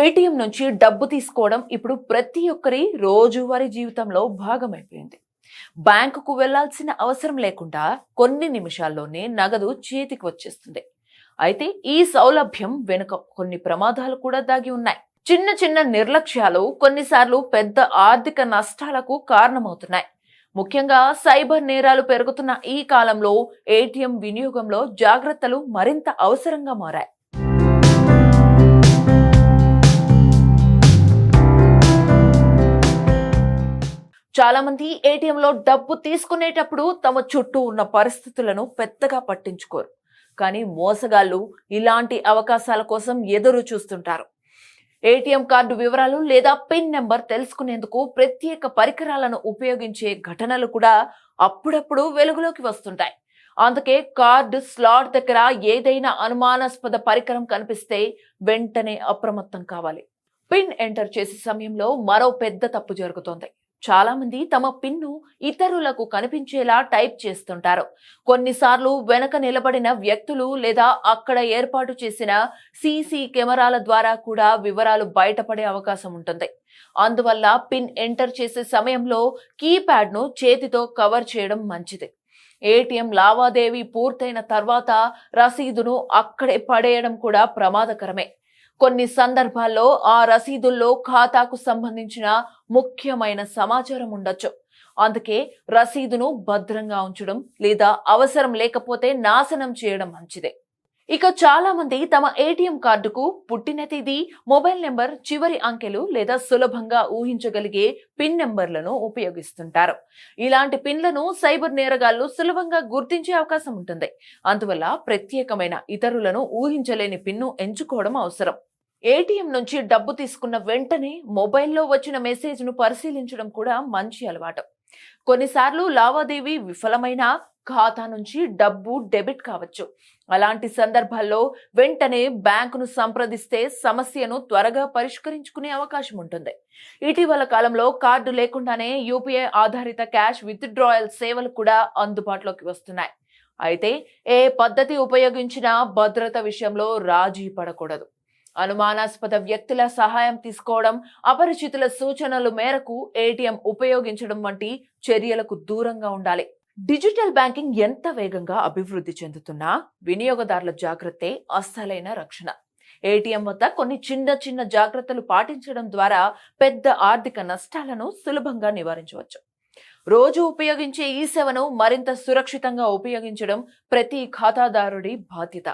ATM నుంచి డబ్బు తీసుకోవడం ఇప్పుడు ప్రతి ఒక్కరి రోజువారీ జీవితంలో భాగమైపోయింది. బ్యాంకుకు వెళ్లాల్సిన అవసరం లేకుండా కొన్ని నిమిషాల్లోనే నగదు చేతికి వచ్చేస్తుంది. అయితే ఈ సౌలభ్యం వెనుక కొన్ని ప్రమాదాలు కూడా దాగి ఉన్నాయి. చిన్న చిన్న నిర్లక్ష్యాలు కొన్నిసార్లు పెద్ద ఆర్థిక నష్టాలకు కారణమవుతున్నాయి. ముఖ్యంగా సైబర్ నేరాలు పెరుగుతున్న ఈ కాలంలో ఏటీఎం వినియోగంలో జాగ్రత్తలు మరింత అవసరంగా మారాయి. చాలా మంది ఏటీఎంలో డబ్బు తీసుకునేటప్పుడు తమ చుట్టూ ఉన్న పరిస్థితులను పెద్దగా పట్టించుకోరు. కానీ మోసగాళ్లు ఇలాంటి అవకాశాల కోసం ఎదురు చూస్తుంటారు. ఏటీఎం కార్డు వివరాలు లేదా పిన్ నెంబర్ తెలుసుకునేందుకు ప్రత్యేక పరికరాలను ఉపయోగించే ఘటనలు కూడా అప్పుడప్పుడు వెలుగులోకి వస్తుంటాయి. అందుకే కార్డు స్లాట్ దగ్గర ఏదైనా అనుమానాస్పద పరికరం కనిపిస్తే వెంటనే అప్రమత్తం కావాలి. పిన్ ఎంటర్ చేసే సమయంలో మరో పెద్ద తప్పు జరుగుతోంది. చాలా మంది తమ పిన్ను ఇతరులకు కనిపించేలా టైప్ చేస్తుంటారు. కొన్నిసార్లు వెనక నిలబడిన వ్యక్తులు లేదా అక్కడ ఏర్పాటు చేసిన సీసీ కెమెరాల ద్వారా కూడా వివరాలు బయటపడే అవకాశం ఉంటుంది. అందువల్ల పిన్ ఎంటర్ చేసే సమయంలో కీప్యాడ్ ను చేతితో కవర్ చేయడం మంచిది. ఏటీఎం లావాదేవీ పూర్తయిన తర్వాత రసీదును అక్కడే పడేయడం కూడా ప్రమాదకరమే. కొన్ని సందర్భాల్లో ఆ రసీదుల్లో ఖాతాకు సంబంధించిన ముఖ్యమైన సమాచారం ఉండొచ్చు. అందుకే రసీదును భద్రంగా ఉంచడం లేదా అవసరం లేకపోతే నాశనం చేయడం మంచిదే. ఇక చాలా మంది తమ ఏటీఎం కార్డుకు పుట్టిన తేదీ, మొబైల్ నెంబర్ చివరి అంకెలు లేదా సులభంగా ఊహించగలిగే పిన్ నెంబర్లను ఉపయోగిస్తుంటారు. ఇలాంటి పిన్లను సైబర్ నేరగాళ్లు సులభంగా గుర్తించే అవకాశం ఉంటుంది. అందువల్ల ప్రత్యేకమైన ఇతరులను ఊహించలేని పిన్ను ఎంచుకోవడం అవసరం. ఏటీఎం నుంచి డబ్బు తీసుకున్న వెంటనే మొబైల్లో వచ్చిన మెసేజ్ ను పరిశీలించడం కూడా మంచి అలవాటు. కొన్నిసార్లు లావాదేవీ విఫలమైన ఖాతా నుంచి డబ్బు డెబిట్ కావచ్చు. అలాంటి సందర్భాల్లో వెంటనే బ్యాంకును సంప్రదిస్తే సమస్యను త్వరగా పరిష్కరించుకునే అవకాశం ఉంటుంది. ఇటీవల కాలంలో కార్డు లేకుండానే యూపీఐ ఆధారిత క్యాష్ విత్డ్రాయల్ సేవలు కూడా అందుబాటులోకి వస్తున్నాయి. అయితే ఏ పద్ధతి ఉపయోగించినా భద్రత విషయంలో రాజీ పడకూడదు. అనుమానాస్పద వ్యక్తుల సహాయం తీసుకోవడం, అపరిచితుల సూచనల మేరకు ఏటీఎం ఉపయోగించడం వంటి చర్యలకు దూరంగా ఉండాలి. డిజిటల్ బ్యాంకింగ్ ఎంత వేగంగా అభివృద్ధి చెందుతున్నా వినియోగదారుల జాగ్రత్తే అస్సలైన రక్షణ. ఏటీఎం వద్ద కొన్ని చిన్న జాగ్రత్తలు పాటించడం ద్వారా పెద్ద ఆర్థిక నష్టాలను సులభంగా నివారించవచ్చు. రోజు ఉపయోగించే ఈ సేవను మరింత సురక్షితంగా ఉపయోగించడం ప్రతి ఖాతాదారుడి బాధ్యత.